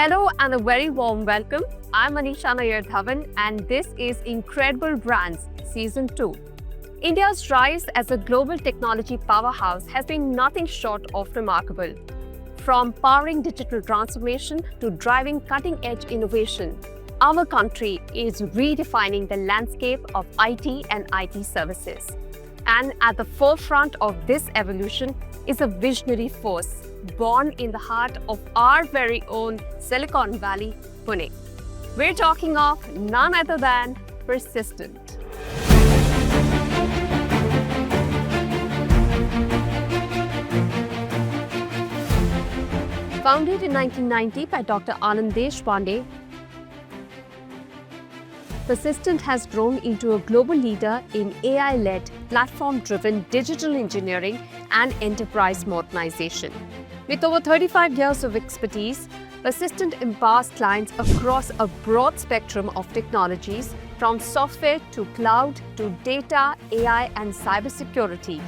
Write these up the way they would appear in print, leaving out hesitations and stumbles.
Hello and a very warm welcome. I'm Anisha Nair Dhawan and this is Incredible Brands Season 2. India's rise as a global technology powerhouse has been nothing short of remarkable. From powering digital transformation to driving cutting-edge innovation, our country is redefining the landscape of IT and IT services. And at the forefront of this evolution is a visionary force born in the heart of our very own Silicon Valley, Pune. We're talking of none other than Persistent. Founded in 1990 by Dr. Anand Deshpande, Persistent has grown into a global leader in AI-led, platform-driven digital engineering and enterprise modernization. With over 35 years of expertise, Persistent empowers clients across a broad spectrum of technologies, from software to cloud to data, AI and cybersecurity,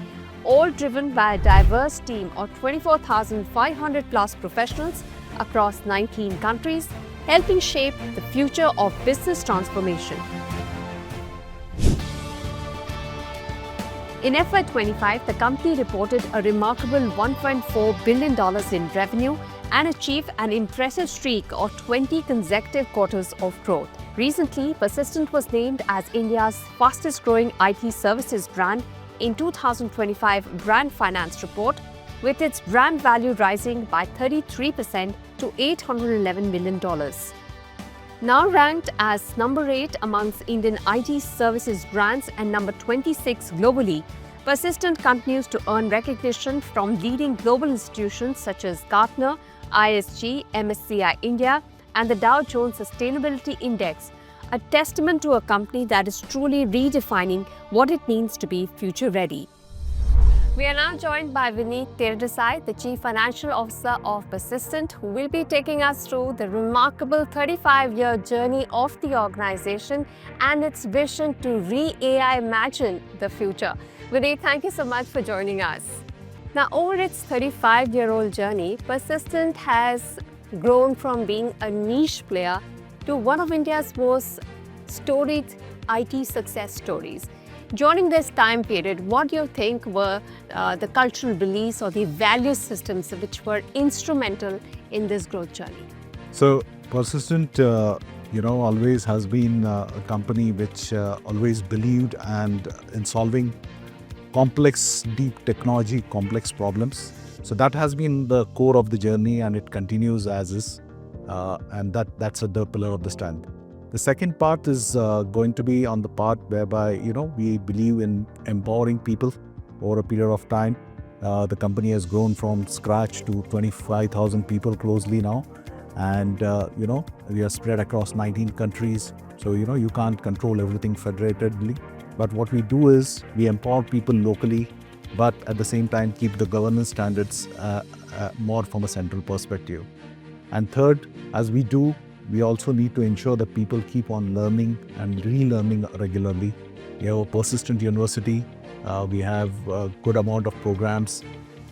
all driven by a diverse team of 24,500 plus professionals across 19 countries, helping shape the future of business transformation. In FY25, the company reported a remarkable $1.4 billion in revenue and achieved an impressive streak of 20 consecutive quarters of growth. Recently, Persistent was named as India's fastest-growing IT services brand in 2025 Brand Finance Report, with its brand value rising by 33% to $811 million. Now ranked as number 8 amongst Indian IT services brands and number 26 globally, Persistent continues to earn recognition from leading global institutions such as Gartner, ISG, MSCI India, and the Dow Jones Sustainability Index, a testament to a company that is truly redefining what it means to be future-ready. We are now joined by Vineet Terdesai, the Chief Financial Officer of Persistent, who will be taking us through the remarkable 35-year journey of the organization and its vision to re-AI imagine the future. Vineet, thank you so much for joining us. Now, over its 35-year-old journey, Persistent has grown from being a niche player to one of India's most storied IT success stories. During this time period, what do you think were the cultural beliefs or the value systems which were instrumental in this growth journey? So, Persistent, always has been a company which always believed in solving complex, deep technology, complex problems. So that has been the core of the journey, and it continues as is, and that's the pillar of the strength. The second part is going to be on the part whereby, we believe in empowering people over a period of time. The company has grown from scratch to 25,000 people closely now. And, we are spread across 19 countries. So, you can't control everything federatedly. But what we do is we empower people locally, but at the same time keep the governance standards more from a central perspective. And third, as we do, we also need to ensure that people keep on learning and relearning regularly. We have a Persistent University. We have a good amount of programs.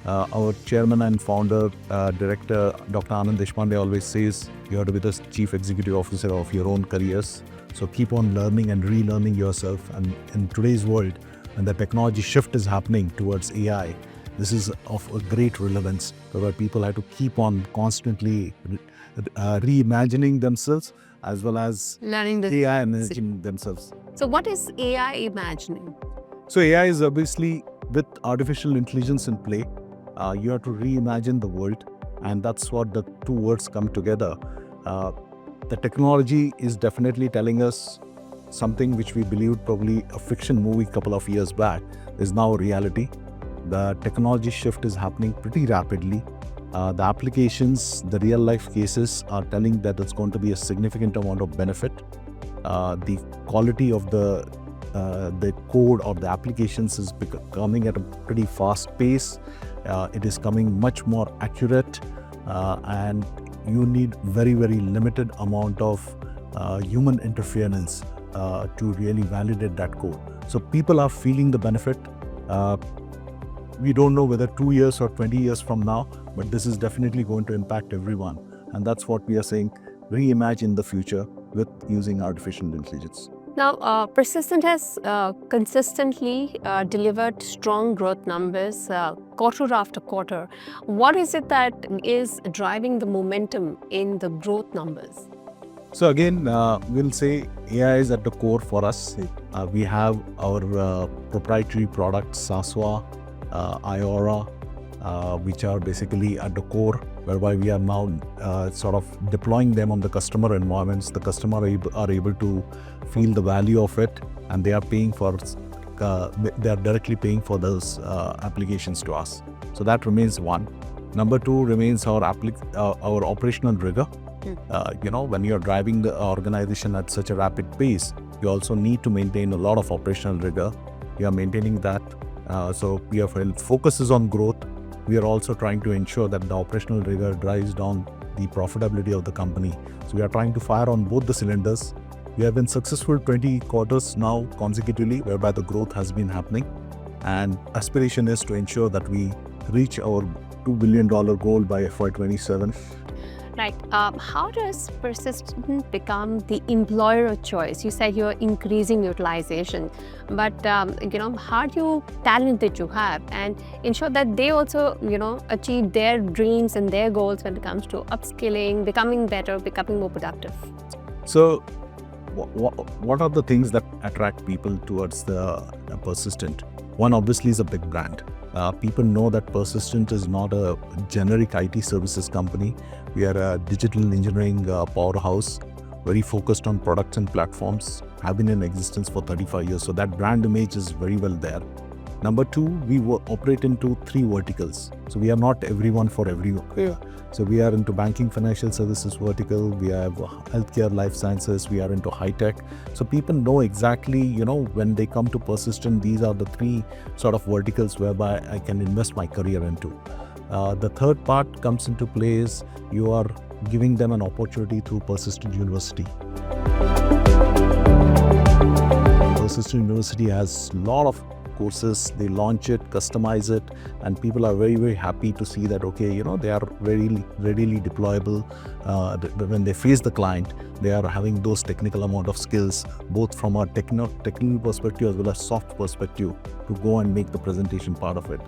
Our chairman and founder, director, Dr. Anand Deshpande always says, you have to be the chief executive officer of your own careers. So keep on learning and relearning yourself. And in today's world, when the technology shift is happening towards AI, this is of a great relevance, where people have to keep on constantly reimagining themselves as well as Learning the AI imagining themselves. So what is AI imagining? So AI is obviously, with artificial intelligence in play, you have to reimagine the world, and that's what the two words come together. The technology is definitely telling us something which we believed probably a fiction movie a couple of years back is now a reality. The technology shift is happening pretty rapidly. The applications, the real life cases are telling that it's going to be a significant amount of benefit. The quality of the code or the applications is coming at a pretty fast pace. It is coming much more accurate, and you need very, very limited amount of human interference to really validate that code. So people are feeling the benefit. We don't know whether 2 years or 20 years from now, but this is definitely going to impact everyone. And that's what we are saying, reimagine the future with using artificial intelligence. Now, Persistent has consistently delivered strong growth numbers quarter after quarter. What is it that is driving the momentum in the growth numbers? So again, we'll say AI is at the core for us. We have our proprietary products, Saswa, Iora, which are basically at the core, whereby we are now sort of deploying them on the customer environments. The customer are able to feel the value of it, and they are paying for. They are directly paying for those applications to us. So that remains one. Number two remains our operational rigor. When you're driving the organization at such a rapid pace, you also need to maintain a lot of operational rigor. We are maintaining that. So we are focuses on growth. We are also trying to ensure that the operational rigor drives down the profitability of the company. So we are trying to fire on both the cylinders. We have been successful 20 quarters now consecutively, whereby the growth has been happening. And aspiration is to ensure that we reach our $2 billion goal by FY27. Right. How does Persistent become the employer of choice? You said you're increasing utilization, but how do you talent that you have and ensure that they also achieve their dreams and their goals when it comes to upskilling, becoming better, becoming more productive? So, what are the things that attract people towards the Persistent? One obviously is a big brand. People know that Persistent is not a generic IT services company. We are a digital engineering powerhouse, very focused on products and platforms, have been in existence for 35 years. So that brand image is very well there. Number two, we operate into 3 verticals. So we are not everyone for everyone. Yeah. So we are into banking, financial services vertical. We have healthcare, life sciences. We are into high tech. So people know exactly, when they come to Persistent, these are the 3 sort of verticals whereby I can invest my career into. The third part comes into play is you are giving them an opportunity through Persistent University. Persistent University has a lot of courses. They launch it, customize it, and people are very, very happy to see that, they are very readily deployable. When they face the client, they are having those technical amount of skills, both from a technical perspective as well as soft perspective, to go and make the presentation part of it.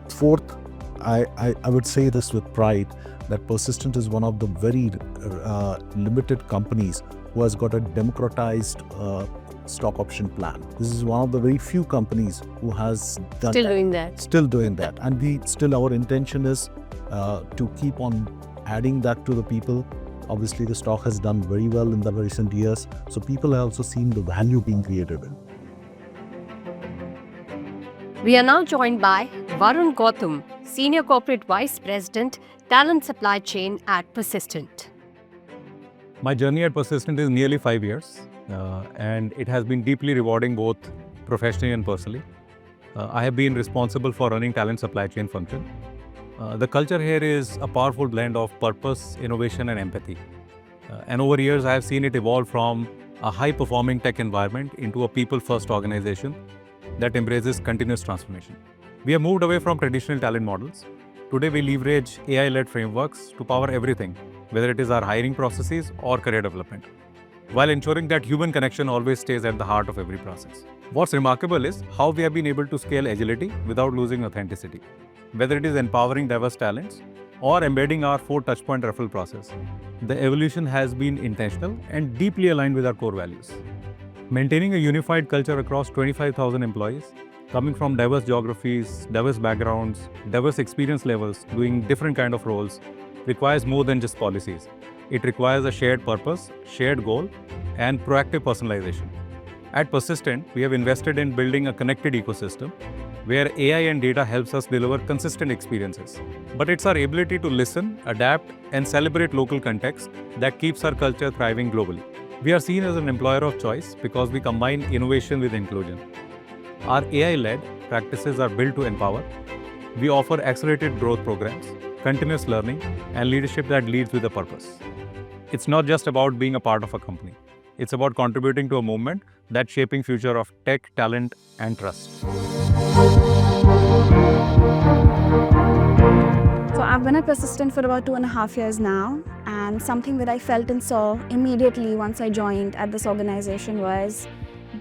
Fourth, I would say this with pride, that Persistent is one of the very limited companies who has got a democratized stock option plan. This is one of the very few companies who has done Still doing that. And our intention is to keep on adding that to the people. Obviously, the stock has done very well in the recent years. So people have also seen the value being created. We are now joined by Varun Gautam, Senior Corporate Vice President, Talent Supply Chain at Persistent. My journey at Persistent is nearly 5 years, and it has been deeply rewarding both professionally and personally. I have been responsible for running talent supply chain function. The culture here is a powerful blend of purpose, innovation, and empathy. And over years, I have seen it evolve from a high-performing tech environment into a people-first organization that embraces continuous transformation. We have moved away from traditional talent models. Today, we leverage AI-led frameworks to power everything, whether it is our hiring processes or career development, while ensuring that human connection always stays at the heart of every process. What's remarkable is how we have been able to scale agility without losing authenticity, whether it is empowering diverse talents or embedding our 4 touchpoint referral process. The evolution has been intentional and deeply aligned with our core values. Maintaining a unified culture across 25,000 employees, coming from diverse geographies, diverse backgrounds, diverse experience levels, doing different kind of roles, requires more than just policies. It requires a shared purpose, shared goal, and proactive personalization. At Persistent, we have invested in building a connected ecosystem where AI and data helps us deliver consistent experiences. But it's our ability to listen, adapt, and celebrate local context that keeps our culture thriving globally. We are seen as an employer of choice because we combine innovation with inclusion. Our AI-led practices are built to empower. We offer accelerated growth programs, continuous learning, and leadership that leads with a purpose. It's not just about being a part of a company. It's about contributing to a movement that's shaping future of tech, talent, and trust. So I've been at Persistent for about 2.5 years now, and something that I felt and saw immediately once I joined at this organization was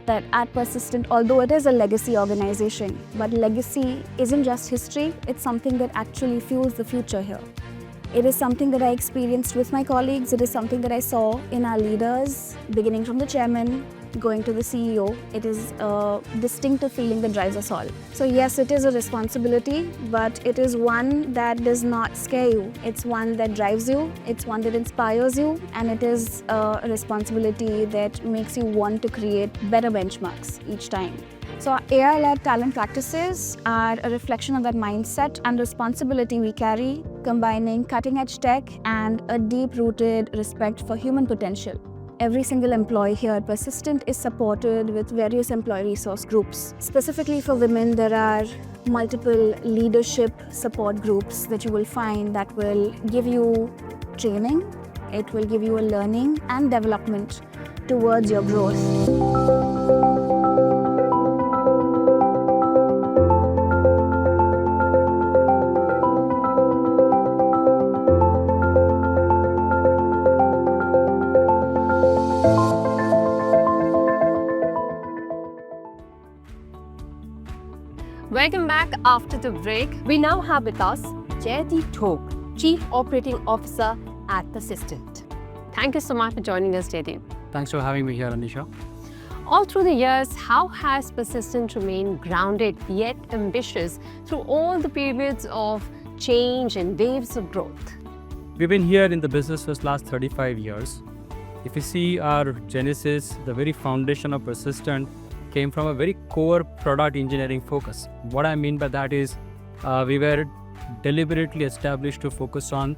that at Persistent, although it is a legacy organization, but legacy isn't just history, it's something that actually fuels the future here. It is something that I experienced with my colleagues, it is something that I saw in our leaders, beginning from the chairman, going to the CEO. It is a distinctive feeling that drives us all. So yes, it is a responsibility, but it is one that does not scare you. It's one that drives you, it's one that inspires you, and it is a responsibility that makes you want to create better benchmarks each time. So our AI-led talent practices are a reflection of that mindset and responsibility we carry, combining cutting-edge tech and a deep-rooted respect for human potential. Every single employee here at Persistent is supported with various employee resource groups. Specifically for women, there are multiple leadership support groups that you will find that will give you training, it will give you a learning and development towards your growth. Welcome back after the break. We now have with us Jaideep Thok, Chief Operating Officer at Persistent. Thank you so much for joining us, Jaideep. Thanks for having me here, Anisha. All through the years, how has Persistent remained grounded yet ambitious through all the periods of change and waves of growth? We've been here in the business for the last 35 years. If you see our genesis, the very foundation of Persistent came from a very core product engineering focus. What I mean by that is we were deliberately established to focus on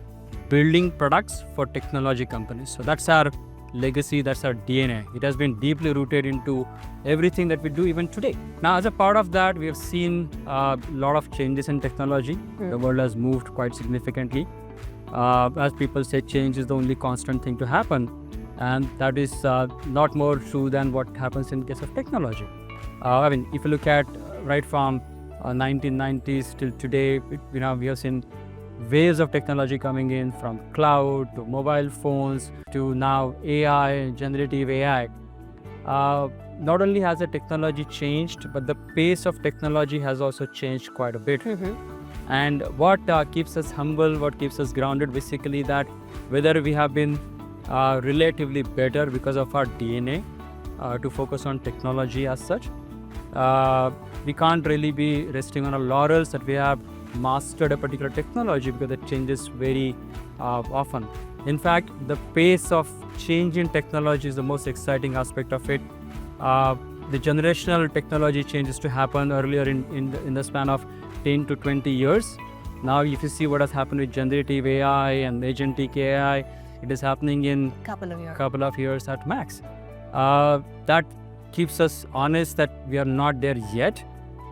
building products for technology companies. So that's our legacy, that's our DNA. It has been deeply rooted into everything that we do even today. Now, as a part of that, we have seen a lot of changes in technology. The world has moved quite significantly. As people say, change is the only constant thing to happen. And that is not more true than what happens in case of technology. I mean, if you look at right from 1990s till today, we have seen waves of technology coming in, from cloud to mobile phones to now AI, generative AI. Not only has the technology changed, but the pace of technology has also changed quite a bit. And what keeps us humble, what keeps us grounded, basically that whether we have been relatively better because of our DNA to focus on technology as such. We can't really be resting on our laurels that we have mastered a particular technology, because it changes very often. In fact, the pace of change in technology is the most exciting aspect of it. The generational technology changes to happen earlier in the span of 10 to 20 years. Now, if you see what has happened with generative AI and agentic AI, it is happening in couple of years at max. That keeps us honest that we are not there yet.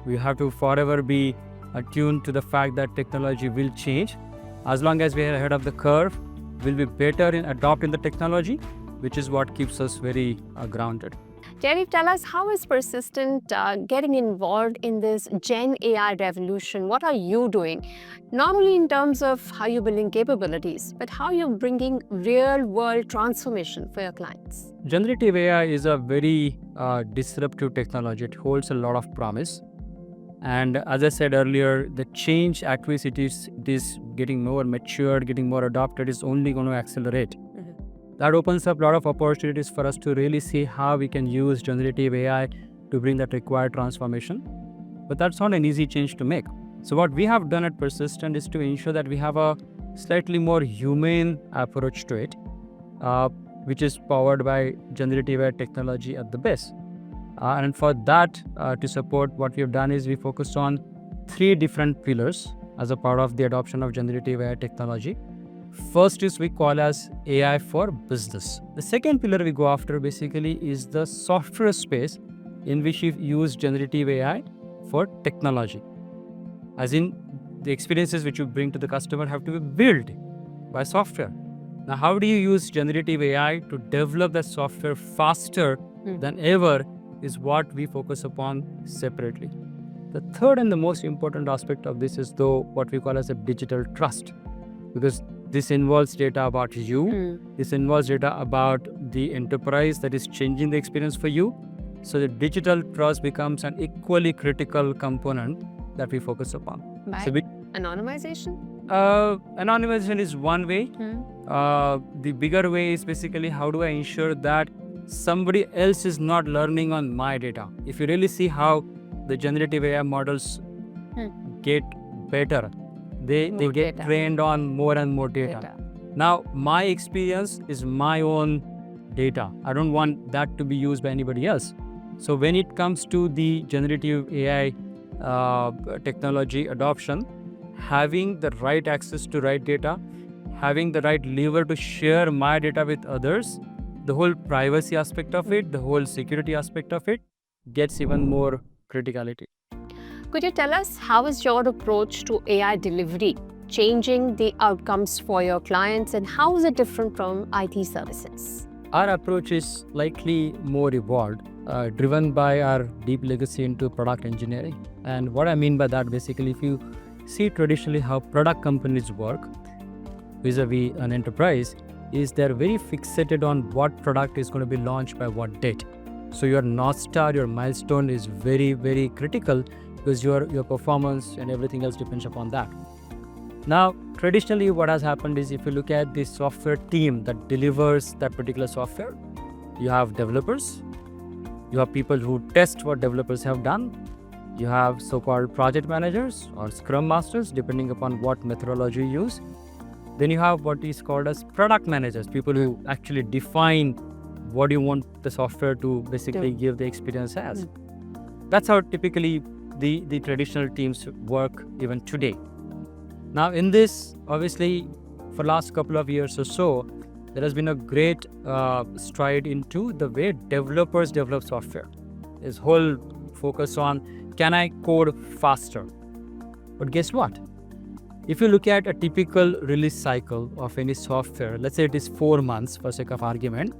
We have to forever be attuned to the fact that technology will change. As long as we are ahead of the curve, we'll be better in adopting the technology, which is what keeps us very grounded. Jaideep, tell us, how is Persistent getting involved in this Gen AI revolution? What are you doing? Not only in terms of how you're building capabilities, but how you're bringing real-world transformation for your clients. Generative AI is a very disruptive technology. It holds a lot of promise. And as I said earlier, the change actually it is getting more matured, getting more adopted, is only going to accelerate. That opens up a lot of opportunities for us to really see how we can use generative AI to bring that required transformation. But that's not an easy change to make. So what we have done at Persistent is to ensure that we have a slightly more humane approach to it, which is powered by generative AI technology at the base. And for that, to support, what we have done is we focused on 3 different pillars as a part of the adoption of generative AI technology. First is we call as AI for business. The second pillar we go after basically is the software space in which we use generative AI for technology. As in, the experiences which you bring to the customer have to be built by software. Now, how do you use generative AI to develop that software faster than ever is what we focus upon separately. The third and the most important aspect of this is though what we call as a digital trust. because this involves data about you. This involves data about the enterprise that is changing the experience for you. So the digital trust becomes an equally critical component that we focus upon. By So anonymization? anonymization is one way. The bigger way is basically how do I ensure that somebody else is not learning on my data. If you really see how the generative AI models get better, they More get data. trained on more and more data. Now, my experience is my own data. I don't want that to be used by anybody else. So when it comes to the generative AI technology adoption, having the right access to right data, having the right lever to share my data with others, the whole privacy aspect of it, the whole security aspect of it gets even more criticality. Could you tell us how is your approach to AI delivery changing the outcomes for your clients, and how is it different from IT services? Our approach is likely more evolved, driven by our deep legacy into product engineering. And what I mean by that, basically, if you see traditionally how product companies work vis-a-vis an enterprise, is they're very fixated on what product is going to be launched by what date. So your North Star, your milestone is very, very critical because your performance and everything else depends upon that. Now, traditionally what has happened is if you look at the software team that delivers that particular software, you have developers, you have people who test what developers have done, you have so-called project managers or scrum masters, depending upon what methodology you use. Then you have what is called as product managers, people who actually define what you want the software to basically give the experience as. That's how typically the traditional teams work even today. Now in this, obviously, for last couple of years or so, there has been a great stride into the way developers develop software. This whole focus on, can I code faster? But guess what? If you look at a typical release cycle of any software, let's say it is 4 months for sake of argument,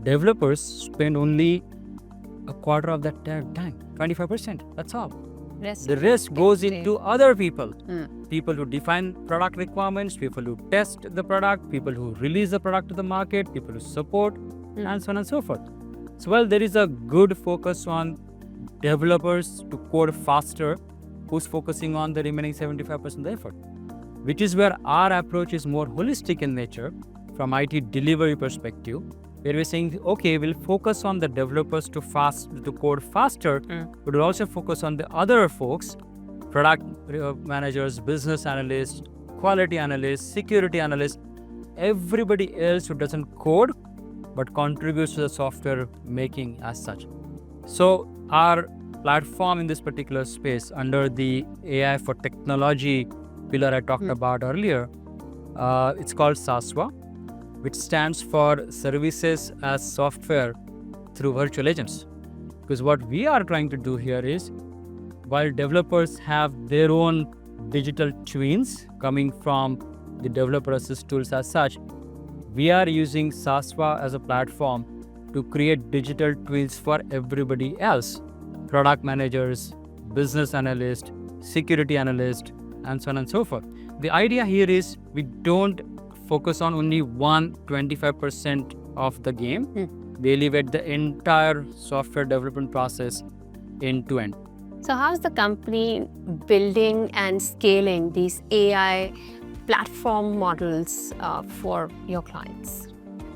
developers spend only a quarter of that time, 25%, that's all. The rest goes into other people. People who define product requirements, people who test the product, people who release the product to the market, people who support, and so on and so forth. So while there is a good focus on developers to code faster, who's focusing on the remaining 75% of the effort, which is where our approach is more holistic in nature from IT delivery perspective, where we're saying, okay, we'll focus on the developers to code faster, but we'll also focus on the other folks, product managers, business analysts, quality analysts, security analysts, everybody else who doesn't code but contributes to the software making as such. So our platform in this particular space under the AI for technology pillar I talked about earlier, it's called SASVA, which stands for Services as Software through Virtual Agents. Because what we are trying to do here is, while developers have their own digital twins coming from the developer assist tools as such, we are using SASVA as a platform to create digital twins for everybody else. Product managers, business analysts, security analysts, and so on and so forth. The idea here is we don't focus on only 25% of the game. We elevate the entire software development process end to end. So how's the company building and scaling these AI platform models for your clients?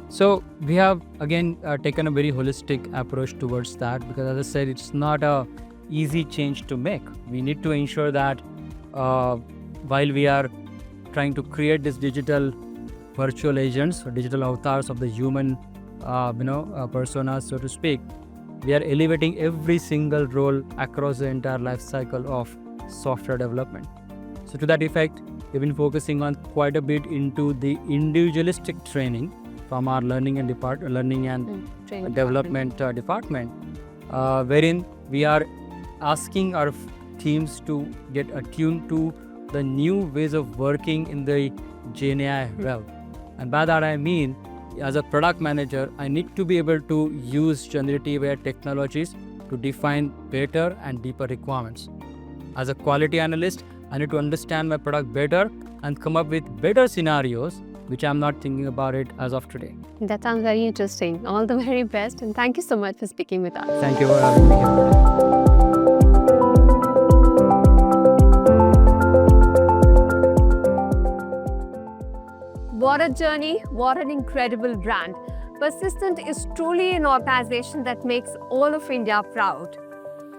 So we have again taken a very holistic approach towards that, because as I said, it's not a easy change to make. We need to ensure that while we are trying to create this digital virtual agents or digital avatars of the human personas, so to speak, we are elevating every single role across the entire life cycle of software development. So to that effect, we've been focusing on quite a bit into the individualistic training from our learning and development department, wherein we are asking our teams to get attuned to the new ways of working in the GenAI realm. And by that I mean, as a product manager, I need to be able to use generative AI technologies to define better and deeper requirements. As a quality analyst, I need to understand my product better and come up with better scenarios, which I'm not thinking about it as of today. That sounds very interesting. All the very best, and thank you so much for speaking with us. Thank you for having me here today. What a journey, what an incredible brand. Persistent is truly an organization that makes all of India proud.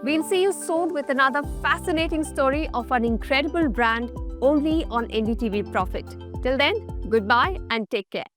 We'll see you soon with another fascinating story of an incredible brand only on NDTV Profit. Till then, goodbye and take care.